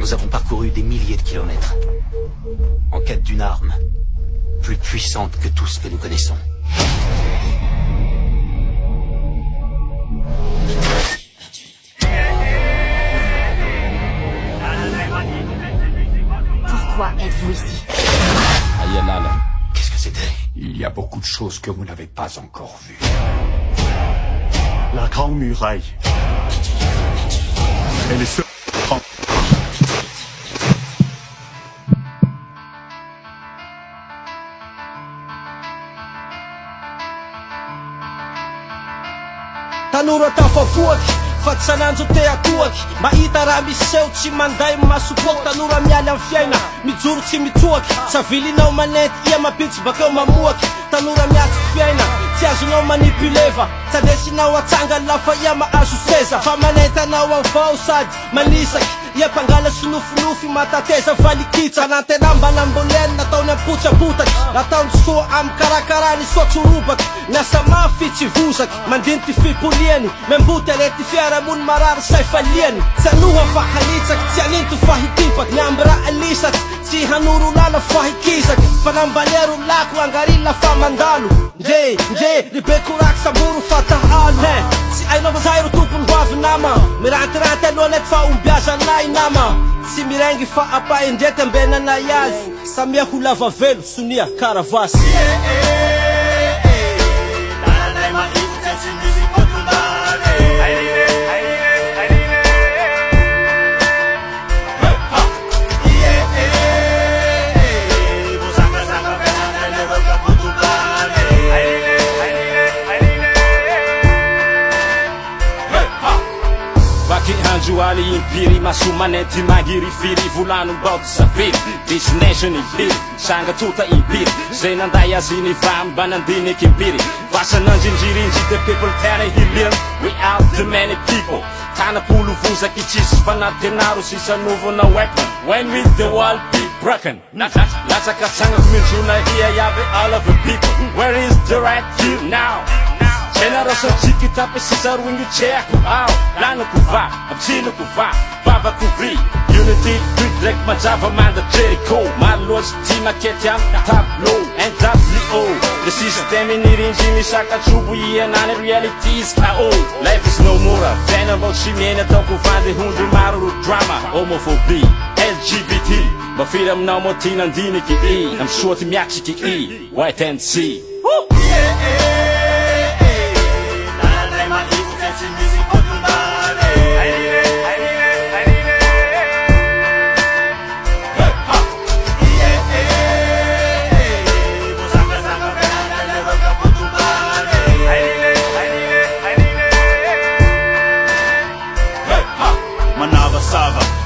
Nous avons parcouru des milliers de kilomètres en quête d'une arme plus puissante que tout ce que nous connaissons. Pourquoi êtes-vous ici? Ayalala. Qu'est-ce que c'était? Il y a beaucoup de choses que vous n'avez pas encore vues. La Grande Muraille. Elle est seule. Tanora tafapoaky fa tsy sanandro te atoaky mahita raha miseho tsy manday masopoaky tanora mialy amin'ny fiaina mijoro tsy mitsoaky savilinao manety ia mapitsy bakeo mamoaky tanora miatsiky fiaina tsy azonao manipuleva tsy andesinao atsanga lafa ia mahazo seza fa manetanao avao sady manisaky ia mpangala sinofinofy matateza valikitsa nantena mbanamboleny nataony ampotsapotsaky nataony soa amy karakarany soa tsorobaky niasa mafy tsy vozaky mandinity fipoliany memboty arety fiaramony marary say faliany tsy anoha fa hanitsaky tsy aninto fahitipaky niamby raha alisaky tsy hanoro lala fahikizaky fa nambalero lako angarila fa mandalo ndre ribekoraky samboro fatahalo tsy ainao fa zay ro tompony hoavy nama mirantiranty aloha leky fa ombiaza anay nama tsy mirengy fa apaindreky ambenanay azy samia ho lava velo sonia karavasy Anjuali impiri masumaneti magiri firi volano mbauty safiri destination impiri sanga tuta impiri zay nanday aziny vamba nandiniky impiri vasanandrinjirinjy the people tena hilian we out the many people tanapolo vozaky tsisy fanatenaro sisanovana weapon when with the wall be broken latsaka tsagnaky minjona hia yabe all of the people where is the right you now Generation tsika tapesisa roingo tseko ao lanako va amtsinako va vavako vry unity drek majava manda Jericho maloatsy ty makety am tableau NWO the system inirindriny sakatrobo ianany realities KO life is no more venambao tsy mieny ataoko vandy hondry maro ro drama homophobie LGBT mafira aminao mo ty nandiniky i amsoaty miatriky i white and see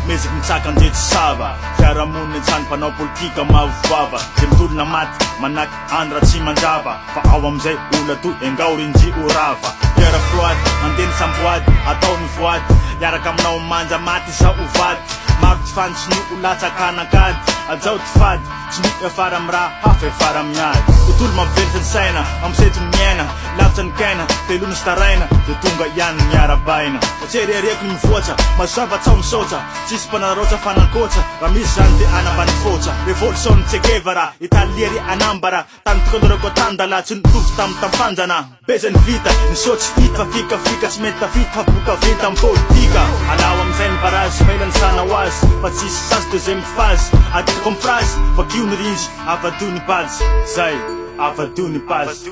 Music mitsaka ndreky sava fiarahamoniny antsany mpanao politika mavovava ze mitolona maty manaky andra tsy mandrava fa ao amizay ola toy engao rinjy orava fiara froady mandeny samboady ataony voady iaraka aminao manja maty sa ovady maro ty fany tsy ni olatsakanakady ajao ty fady tsy ni afara amy raha hafa afara miady tontolo mampivelitsy ny saina amsetony miaina lavitsy ny kaina telony sy taraina de tonga ihany miarabaina atseriariako ny mivoatra mazoava tsao misaotra tsisy mpanarotsa fanankotra raha misy zany de anambany fotra revolution ny tsekevara italiery anambara tany tokanorako tandala tsy nitovy tamy tampanjana bezany vita nisotsy hita fa fikafika sy mety tafita fa boka vita amy politika alao amizay ny barazy failany sana hoazy fa tsisy sasy deuxième phase aty comme phrase fa kio ny rinzy avadony pazy zay avadony pazy